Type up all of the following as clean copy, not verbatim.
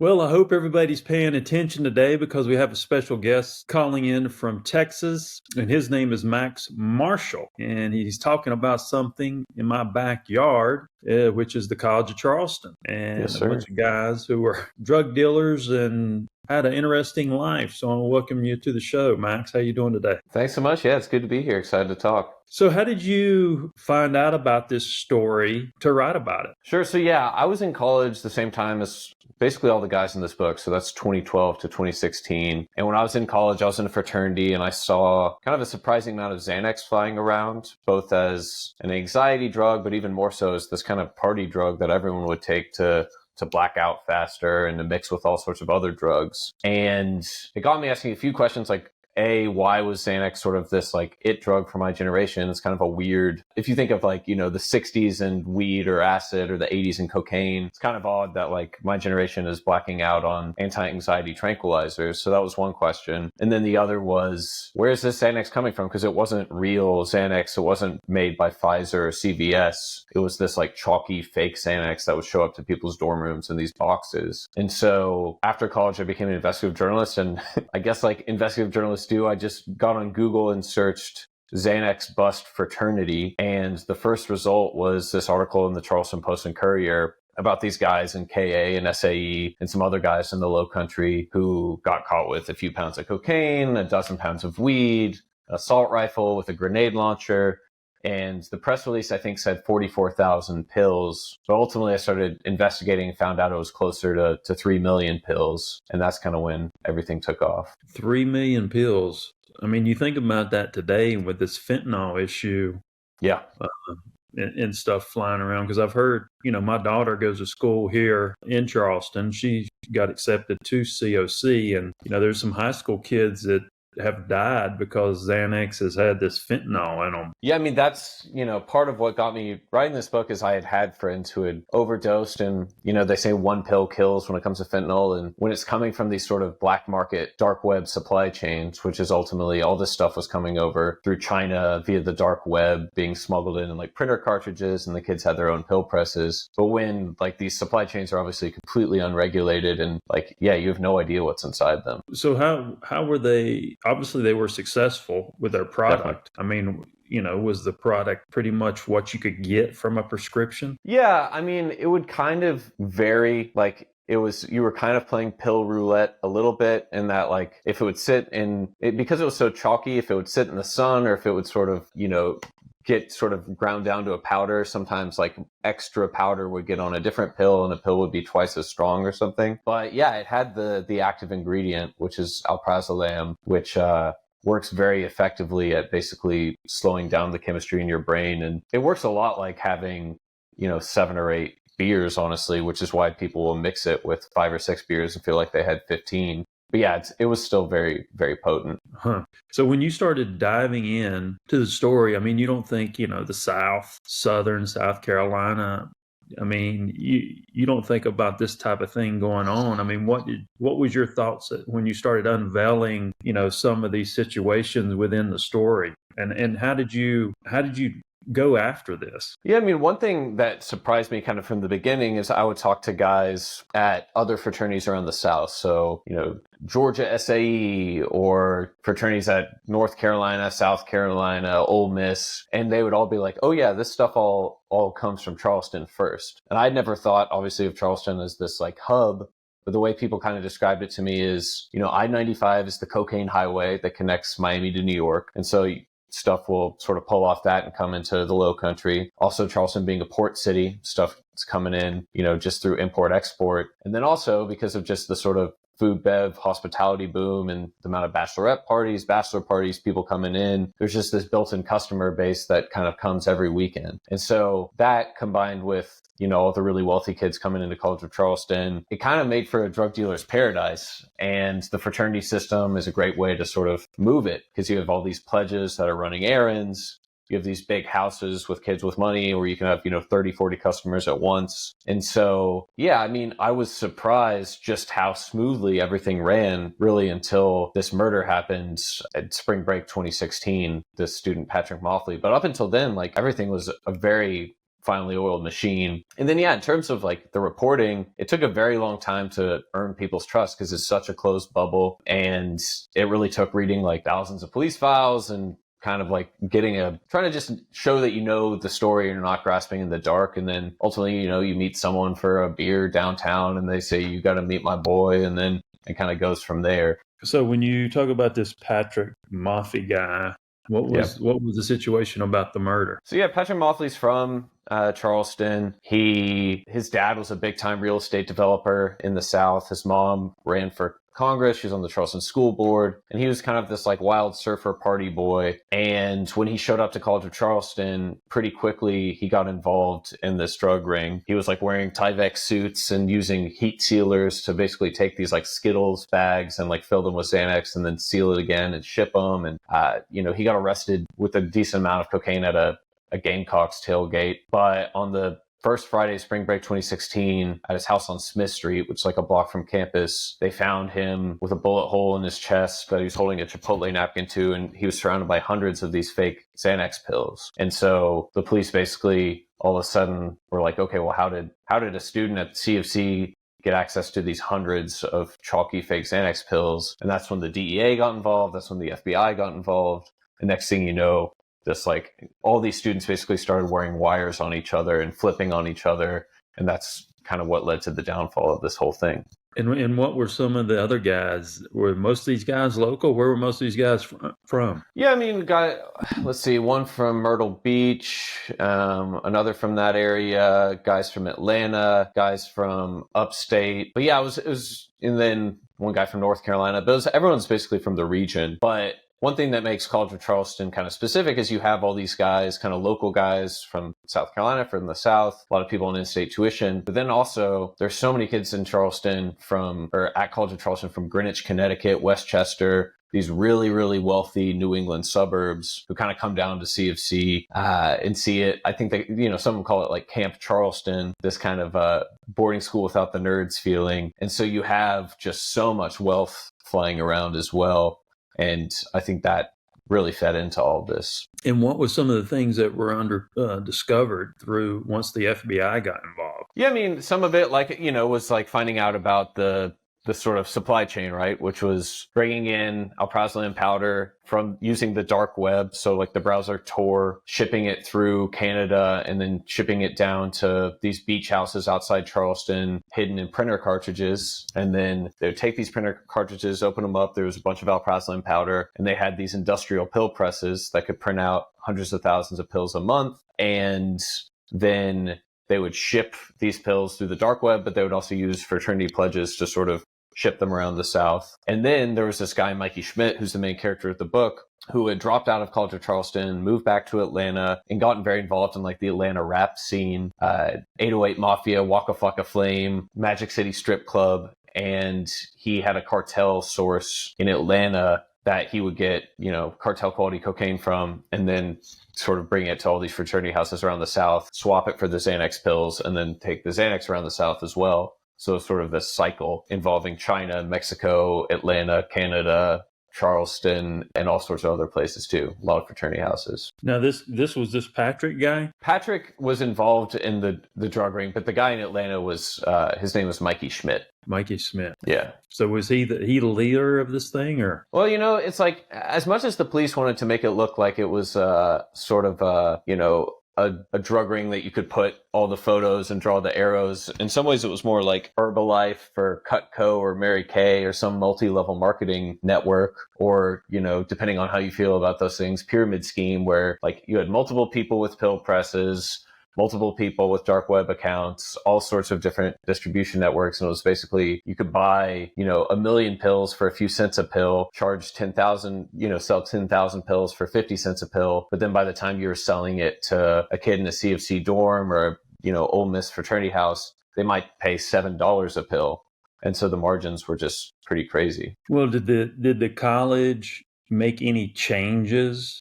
Well, I hope everybody's paying attention today because we have a special guest calling in from Texas, and his name is Max Marshall. And he's talking about something in my backyard, which is the College of Charleston, and Yes, a sir. bunch of guys who were drug dealers and had an interesting life. So I want to welcome you to the show, Max. How you doing today? Thanks so much. Yeah, it's good to be here. Excited to talk. So how did you find out about this story to write about it? Sure. So yeah, I was in college the same time as basically all the guys in this book. So that's 2012 to 2016. And when I was in college, I was in a fraternity and I saw kind of a surprising amount of Xanax flying around, both as an anxiety drug, but even more so as this kind of party drug that everyone would take to black out faster and to mix with all sorts of other drugs. And it got me asking a few questions like, A, why was Xanax sort of this like it drug for my generation? It's kind of a weird, if you think of like, the 60s and weed or acid or the 80s and cocaine, it's kind of odd that like my generation is blacking out on anti-anxiety tranquilizers. So that was one question. And then the other was, where is this Xanax coming from? Because it wasn't real Xanax. It wasn't made by Pfizer or CVS. It was this like chalky fake Xanax that would show up to people's dorm rooms in these boxes. And so after college, I became an investigative journalist. And I guess like investigative journalists do, I just got on Google and searched Xanax bust fraternity. And the first result was this article in the Charleston Post and Courier about these guys in KA and SAE and some other guys in the Low Country who got caught with a few pounds of cocaine, a dozen pounds of weed, an assault rifle with a grenade launcher. And the press release, I think, said 44,000 pills. But ultimately, I started investigating and found out it was closer to 3 million pills. And that's kind of when everything took off. 3 million pills. I mean, you think about that today with this fentanyl issue. Yeah. And stuff flying around, because I've heard, my daughter goes to school here in Charleston. She got accepted to COC, and, there's some high school kids that have died because Xanax has had this fentanyl in them. Yeah, I mean, that's, part of what got me writing this book is I had friends who had overdosed and, they say one pill kills when it comes to fentanyl. And when it's coming from these sort of black market, dark web supply chains, which is ultimately all this stuff was coming over through China via the dark web, being smuggled in like printer cartridges, and the kids had their own pill presses. But when like these supply chains are obviously completely unregulated and like, yeah, you have no idea what's inside them. So how were they? Obviously, they were successful with their product. Definitely. I mean, was the product pretty much what you could get from a prescription? Yeah, I mean, it would kind of vary. Like you were kind of playing pill roulette a little bit in that, like, if it would sit because it was so chalky, if it would sit in the sun or if it would sort of, get sort of ground down to a powder. Sometimes like extra powder would get on a different pill and the pill would be twice as strong or something. But yeah, it had the active ingredient, which is alprazolam, which works very effectively at basically slowing down the chemistry in your brain. And it works a lot like having, 7 or 8 beers, honestly, which is why people will mix it with 5 or 6 beers and feel like they had 15. But yeah, it was still very, very potent. Huh. So when you started diving in to the story, I mean, you don't think, the southern South Carolina, I mean, you don't think about this type of thing going on. I mean, what was your thoughts when you started unveiling, some of these situations within the story? And how did you go after this? Yeah, I mean, one thing that surprised me kind of from the beginning is I would talk to guys at other fraternities around the South. So, Georgia SAE or fraternities at North Carolina, South Carolina, Ole Miss. And they would all be like, oh yeah, this stuff all comes from Charleston first. And I'd never thought, obviously, of Charleston as this like hub. But the way people kind of described it to me is, I-95 is the cocaine highway that connects Miami to New York. And so stuff will sort of pull off that and come into the Low Country. Also, Charleston being a port city, stuff is coming in, just through import export. And then also because of just the sort of food, bev, hospitality boom and the amount of bachelorette parties, bachelor parties, people coming in, there's just this built-in customer base that kind of comes every weekend. And so that combined with, all the really wealthy kids coming into College of Charleston, it kind of made for a drug dealer's paradise. And the fraternity system is a great way to sort of move it because you have all these pledges that are running errands. You have these big houses with kids with money where you can have, 30, 40 customers at once. And so, yeah, I mean, I was surprised just how smoothly everything ran really until this murder happened at spring break 2016, this student Patrick Moffley. But up until then, like everything was a very finely oiled machine. And then, yeah, in terms of like the reporting, it took a very long time to earn people's trust because it's such a closed bubble. And it really took reading like thousands of police files and kind of like trying to just show that you know the story and you're not grasping in the dark. And then ultimately, you meet someone for a beer downtown and they say, you got to meet my boy. And then it kind of goes from there. So when you talk about this Patrick Moffey guy, what was the situation about the murder? So yeah, Patrick Moffley's from Charleston. His dad was a big time real estate developer in the South. His mom ran for Congress. She was on the Charleston School Board, and he was kind of this like wild surfer party boy. And when he showed up to College of Charleston, pretty quickly he got involved in this drug ring. He was like wearing Tyvek suits and using heat sealers to basically take these like Skittles bags and like fill them with Xanax and then seal it again and ship them. And he got arrested with a decent amount of cocaine at a Gamecocks tailgate. But on the first Friday of spring break 2016, at his house on Smith Street, which is like a block from campus, they found him with a bullet hole in his chest that he was holding a Chipotle napkin to, and he was surrounded by hundreds of these fake Xanax pills. And so the police basically all of a sudden were like, okay, well, how did a student at CFC get access to these hundreds of chalky fake Xanax pills? And that's when the DEA got involved. That's when the FBI got involved. And next thing you know, just like all these students basically started wearing wires on each other and flipping on each other. And that's kind of what led to the downfall of this whole thing. And what were some of the other guys? Were most of these guys local? Where were most of these guys from? Yeah, I mean, let's see, one from Myrtle Beach, another from that area, guys from Atlanta, guys from upstate. But yeah, it was, and then one guy from North Carolina. But everyone's basically from the region. But one thing that makes College of Charleston kind of specific is you have all these guys, kind of local guys from South Carolina, from the South, a lot of people on in-state tuition. But then also there's so many kids in Charleston at College of Charleston from Greenwich, Connecticut, Westchester, these really, really wealthy New England suburbs who kind of come down to CFC and see it. I think they, some call it like Camp Charleston, this kind of boarding school without the nerds feeling. And so you have just so much wealth flying around as well. And I think that really fed into all of this. And what was some of the things that were discovered once the FBI got involved? Yeah, I mean, some of it, was like finding out about the sort of supply chain, right? Which was bringing in alprazolam powder from using the dark web. So like the browser Tor, shipping it through Canada and then shipping it down to these beach houses outside Charleston, hidden in printer cartridges. And then they would take these printer cartridges, open them up. There was a bunch of alprazolam powder, and they had these industrial pill presses that could print out hundreds of thousands of pills a month. And then they would ship these pills through the dark web, but they would also use fraternity pledges to sort of ship them around the South. And then there was this guy, Mikey Schmidt, who's the main character of the book, who had dropped out of College of Charleston, moved back to Atlanta, and gotten very involved in like the Atlanta rap scene, 808 Mafia, Waka Flocka Flame, Magic City Strip Club. And he had a cartel source in Atlanta that he would get, cartel quality cocaine from, and then sort of bring it to all these fraternity houses around the South, swap it for the Xanax pills, and then take the Xanax around the South as well. So sort of this cycle involving China, Mexico, Atlanta, Canada, Charleston, and all sorts of other places too. A lot of fraternity houses. Now, this was this Patrick guy? Patrick was involved in the drug ring, but the guy in Atlanta was, his name was Mikey Schmidt. Mikey Schmidt. Yeah. So was he the leader of this thing, or? Well, it's like, as much as the police wanted to make it look like it was sort of a drug ring that you could put all the photos and draw the arrows. In some ways, it was more like Herbalife for Cutco or Mary Kay or some multi-level marketing network, or, depending on how you feel about those things, pyramid scheme where like you had multiple people with pill presses, multiple people with dark web accounts, all sorts of different distribution networks. And it was basically, you could buy, 1 million pills for a few cents a pill, charge 10,000, sell 10,000 pills for 50 cents a pill. But then by the time you were selling it to a kid in a CFC dorm or, Ole Miss fraternity house, they might pay $7 a pill. And so the margins were just pretty crazy. Well, did the college make any changes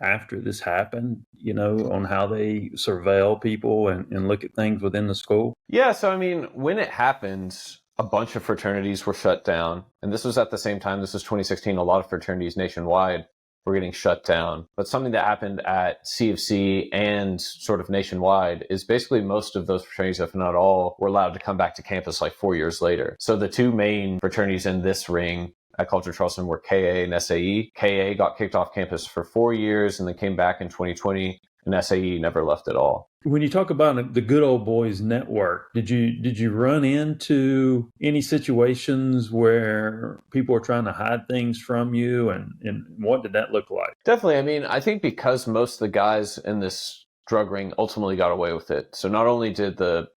after this happened, on how they surveil people and look at things within the school? Yeah. So, I mean, when it happened, a bunch of fraternities were shut down. And this was at the same time, this was 2016, a lot of fraternities nationwide were getting shut down. But something that happened at C of C and sort of nationwide is basically most of those fraternities, if not all, were allowed to come back to campus like 4 years later. So the two main fraternities in this ring at College of Charleston were KA and SAE. KA got kicked off campus for 4 years and then came back in 2020, and SAE never left at all. When you talk about the good old boys network, did you run into any situations where people were trying to hide things from you, and what did that look like? Definitely. I mean, I think because most of the guys in this drug ring ultimately got away with it. So not only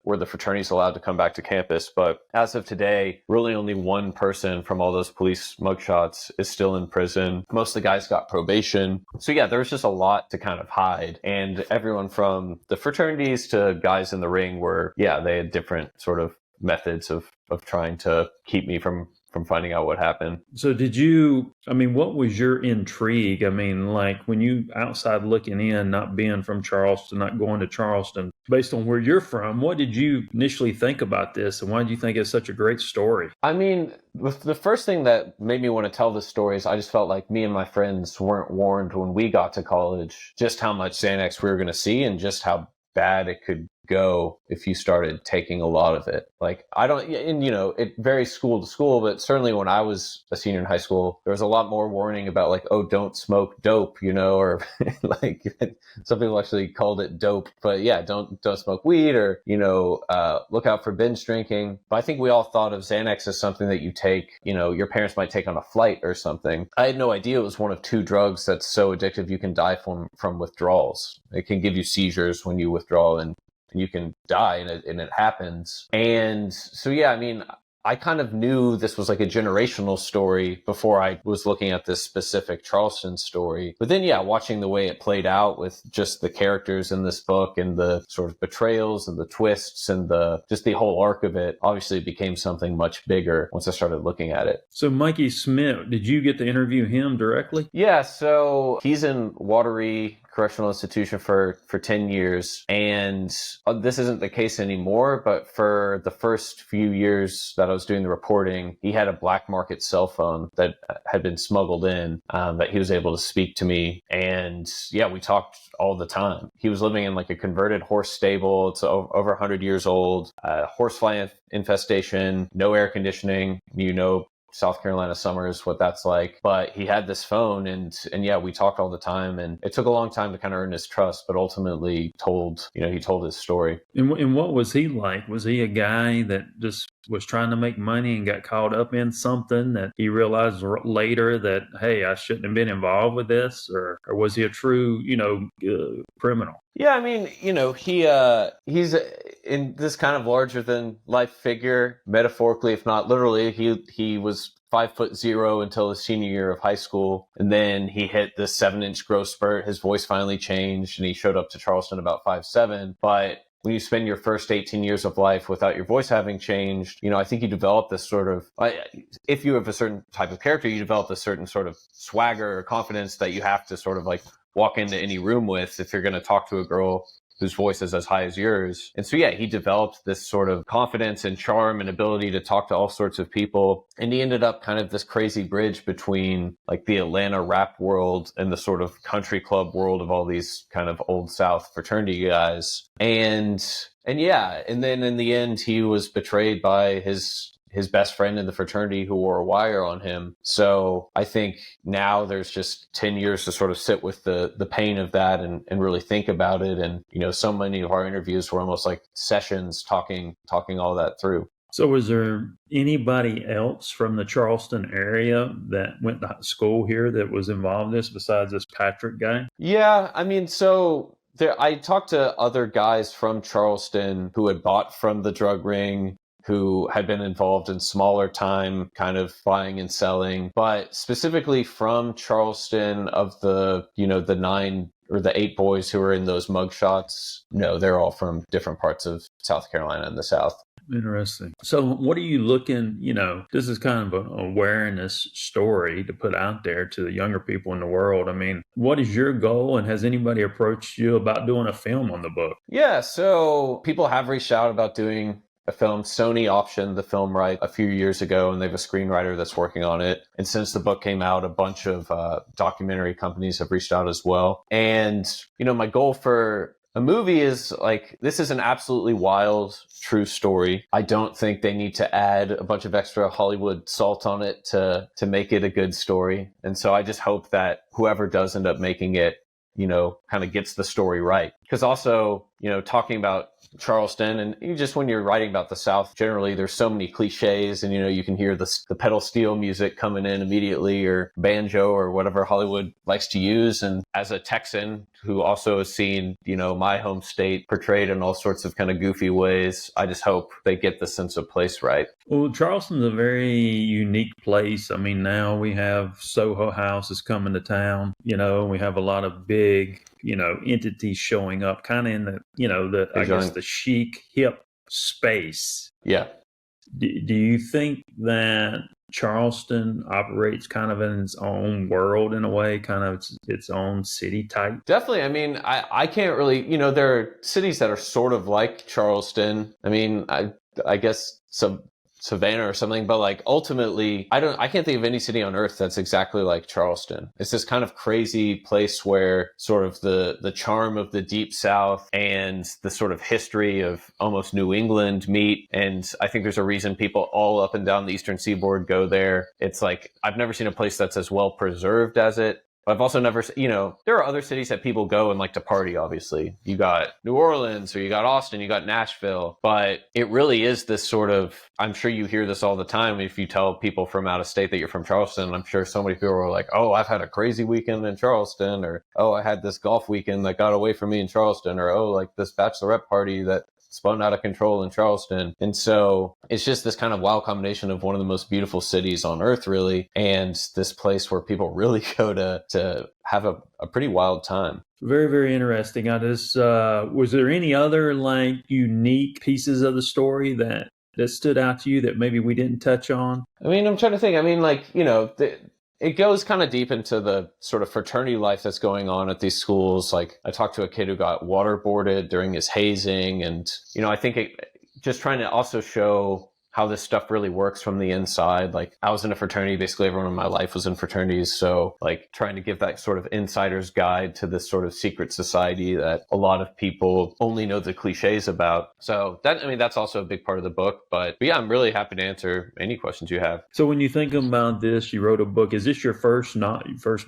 were the fraternities allowed to come back to campus, but as of today, really only one person from all those police mugshots is still in prison. Most of the guys got probation. So yeah, there was just a lot to kind of hide. And everyone from the fraternities to guys in the ring they had different sort of methods of trying to keep me from finding out what happened. So what was your intrigue? I mean, like when you outside looking in, not being from Charleston, not going to Charleston, based on where you're from, what did you initially think about this? And why did you think it's such a great story? I mean, the first thing that made me want to tell this story is I just felt like me and my friends weren't warned when we got to college just how much Xanax we were going to see and just how bad it could go if you started taking a lot of it. Like, it varies school to school, but certainly when I was a senior in high school, there was a lot more warning about like, oh, don't smoke dope, or like some people actually called it dope, but yeah, don't smoke weed, or, look out for binge drinking. But I think we all thought of Xanax as something that you take, your parents might take on a flight or something. I had no idea it was one of two drugs that's so addictive you can die from withdrawals. It can give you seizures when you withdraw, and you can die, and it happens. And so, yeah, I mean, I kind of knew this was like a generational story before I was looking at this specific Charleston story. But then, yeah, watching the way it played out with just the characters in this book and the sort of betrayals and the twists and just the whole arc of it, obviously became something much bigger once I started looking at it. So Mikey Smith, did you get to interview him directly? Yeah, so he's in Wateree Correctional Institution for 10 years. And this isn't the case anymore, but for the first few years that I was doing the reporting, he had a black market cell phone that had been smuggled in, that he was able to speak to me. And yeah, we talked all the time. He was living in like a converted horse stable. It's over 100 years old, horsefly infestation, no air conditioning, South Carolina summers, what that's like. But he had this phone, and yeah, we talked all the time, and it took a long time to kind of earn his trust, but ultimately he told his story. And what was he like? Was he a guy that just was trying to make money and got caught up in something that he realized later that, hey, I shouldn't have been involved with this? Or was he a true, criminal? Yeah, I mean, he's in this kind of larger than life figure, metaphorically, if not literally. He was 5'0" until his senior year of high school. And then he hit this 7-inch growth spurt. His voice finally changed, and he showed up to Charleston about 5'7". But when you spend your first 18 years of life without your voice having changed, I think you develop this sort of, if you have a certain type of character, you develop a certain sort of swagger or confidence that you have to sort of like walk into any room with if you're going to talk to a girl whose voice is as high as yours. And so, yeah, he developed this sort of confidence and charm and ability to talk to all sorts of people. And he ended up kind of this crazy bridge between like the Atlanta rap world and the sort of country club world of all these kind of old South fraternity guys. And yeah, and then in the end, he was betrayed by his best friend in the fraternity who wore a wire on him. So I think now there's just 10 years to sort of sit with the pain of that and really think about it. And, so many of our interviews were almost like sessions talking all that through. So was there anybody else from the Charleston area that went to school here that was involved in this besides this Patrick guy? Yeah, I mean, I talked to other guys from Charleston who had bought from the drug ring, who had been involved in smaller time kind of buying and selling, but specifically from Charleston, of the 9 or the 8 boys who were in those mugshots, no, they're all from different parts of South Carolina and the South. Interesting. So what are you looking, this is kind of an awareness story to put out there to the younger people in the world. I mean, what is your goal, and has anybody approached you about doing a film on the book? Yeah, so people have reached out about doing a film. Sony optioned the film right a few years ago, and they have a screenwriter that's working on it. And since the book came out, a bunch of documentary companies have reached out as well. And, my goal for a movie is like, this is an absolutely wild, true story. I don't think they need to add a bunch of extra Hollywood salt on it to make it a good story. And so I just hope that whoever does end up making it, kind of gets the story right. Because also, talking about Charleston, and just when you're writing about the South, generally there's so many cliches, and you can hear the pedal steel music coming in immediately, or banjo, or whatever Hollywood likes to use. And as a Texan who also has seen, my home state portrayed in all sorts of kind of goofy ways, I just hope they get the sense of place right. Well, Charleston's a very unique place. I mean, now we have Soho houses coming to town. We have a lot of big, entities showing up, kind of in the chic, hip space. Yeah. Do you think that Charleston operates kind of in its own world in a way, kind of its own city type? Definitely. I mean, I can't really, there are cities that are sort of like Charleston. I mean, I guess some Savannah or something, but like ultimately, I can't think of any city on earth that's exactly like Charleston. It's this kind of crazy place where sort of the charm of the Deep South and the sort of history of almost New England meet. And I think there's a reason people all up and down the Eastern Seaboard go there. It's like, I've never seen a place that's as well preserved as it. I've also never, there are other cities that people go and like to party, obviously. You got New Orleans, or you got Austin, you got Nashville, but it really is this sort of, I'm sure you hear this all the time if you tell people from out of state that you're from Charleston. I'm sure so many people are like, oh, I've had a crazy weekend in Charleston, or, oh, I had this golf weekend that got away from me in Charleston, or, oh, like this bachelorette party that spun out of control in Charleston. And so it's just this kind of wild combination of one of the most beautiful cities on earth, really, and this place where people really go to have a pretty wild time. Very, very interesting. Was there any other like unique pieces of the story that stood out to you that maybe we didn't touch on? I mean, I'm trying to think. I mean, like, it goes kind of deep into the sort of fraternity life that's going on at these schools. Like, I talked to a kid who got waterboarded during his hazing. And, I think just trying to also show how this stuff really works from the inside. Like, I was in a fraternity, basically everyone in my life was in fraternities. So like trying to give that sort of insider's guide to this sort of secret society that a lot of people only know the cliches about. So that's also a big part of the book. But yeah, I'm really happy to answer any questions you have. So when you think about this, you wrote a book. Is this your first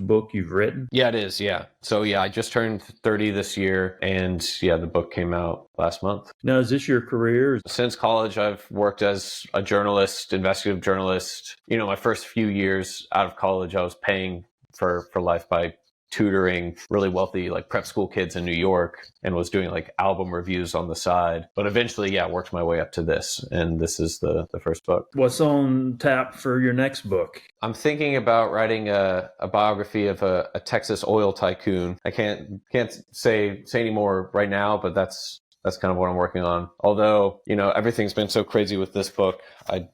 book you've written? Yeah, it is. Yeah. So yeah, I just turned 30 this year, and yeah, the book came out last month. Now, is this your career? Since college, I've worked as a journalist, investigative journalist. My first few years out of college, I was paying for life by tutoring really wealthy like prep school kids in New York, and was doing like album reviews on the side. But eventually, yeah, worked my way up to this, and this is the first book. What's on tap for your next book? I'm thinking about writing a biography of a Texas oil tycoon. I can't say any more right now, but that's kind of what I'm working on. Although, everything's been so crazy with this book,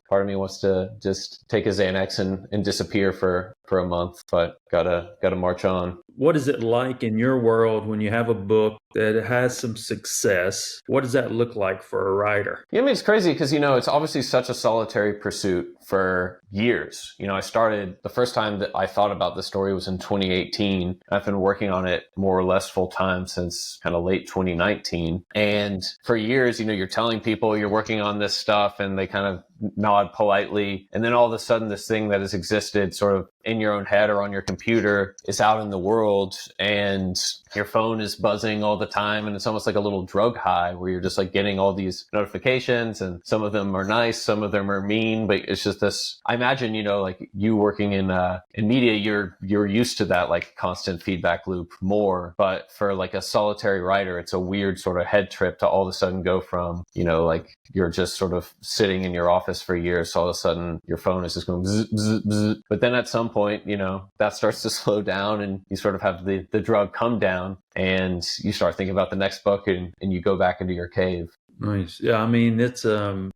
part of me wants to just take a Xanax and disappear for a month, but gotta march on. What is it like in your world when you have a book that has some success? What does that look like for a writer? Yeah, I mean, it's crazy because, it's obviously such a solitary pursuit for years. I started, the first time that I thought about the story was in 2018. I've been working on it more or less full time since kind of late 2019. And for years, you're telling people you're working on this stuff, and they kind of nod politely. And then all of a sudden, this thing that has existed sort of in your own head or on your computer is out in the world, and your phone is buzzing all the time. And it's almost like a little drug high where you're just like getting all these notifications, and some of them are nice, some of them are mean, but it's just this, I imagine, like you working in media, you're used to that like constant feedback loop more. But for like a solitary writer, it's a weird sort of head trip to all of a sudden go from, like you're just sort of sitting in your office for years, so all of a sudden your phone is just going bzz, bzz, bzz. But then at some point, that starts to slow down, and you sort of have the drug come down, and you start thinking about the next book, and you go back into your cave. Nice. Yeah, I mean, it's the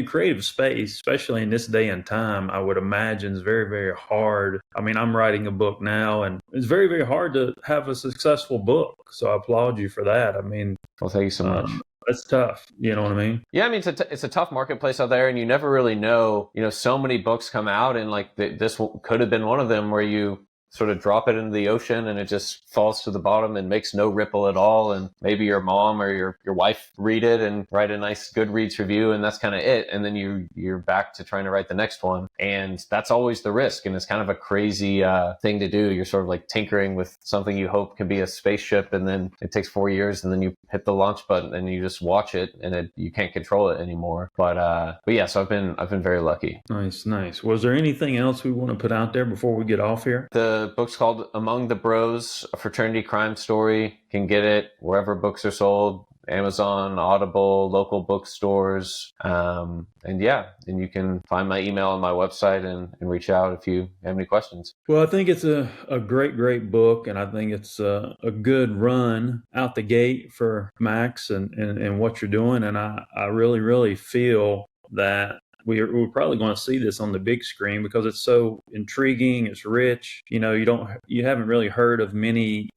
creative space, especially in this day and time, I would imagine is very, very hard. I mean, I'm writing a book now, and it's very, very hard to have a successful book. So I applaud you for that. I mean, well, thank you so much. That's tough. You know what I mean? Yeah, I mean, it's a tough marketplace out there, and you never really know. So many books come out, and like this could have been one of them where you sort of drop it into the ocean and it just falls to the bottom and makes no ripple at all. And maybe your mom or your wife read it and write a nice Goodreads review, and that's kind of it. And then you're back to trying to write the next one. And that's always the risk. And it's kind of a crazy thing to do. You're sort of like tinkering with something you hope can be a spaceship, and then it takes 4 years, and then you hit the launch button and you just watch it, and you can't control it anymore. But yeah, so I've been very lucky. Nice. Was there anything else we want to put out there before we get off here? The book's called Among the Bros, a fraternity crime story. You can get it wherever books are sold, Amazon, Audible, local bookstores. And you can find my email on my website and reach out if you have any questions. Well, I think it's a great book, and I think it's a good run out the gate for Max and what you're doing. And I really, really feel that we're probably going to see this on the big screen because it's so intriguing. It's rich. You haven't really heard of many,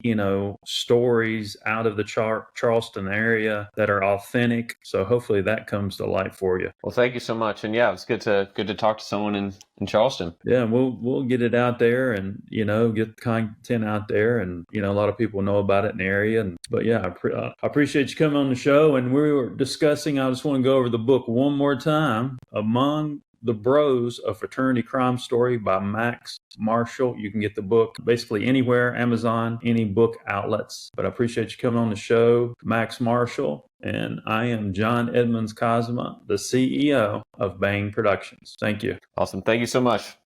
stories out of the Charleston area that are authentic. So hopefully that comes to light for you. Well, thank you so much. And yeah, it's good to talk to someone in Charleston. Yeah, we'll get it out there and, get content out there, and, a lot of people know about it in the area. But yeah, I appreciate you coming on the show. And we were discussing, I just want to go over the book one more time, Among the Bros, a Fraternity Crime Story by Max Marshall. You can get the book basically anywhere, Amazon, any book outlets. But I appreciate you coming on the show, Max Marshall. And I am John Edmonds Cosma, the CEO of Bang Productions. Thank you. Awesome. Thank you so much.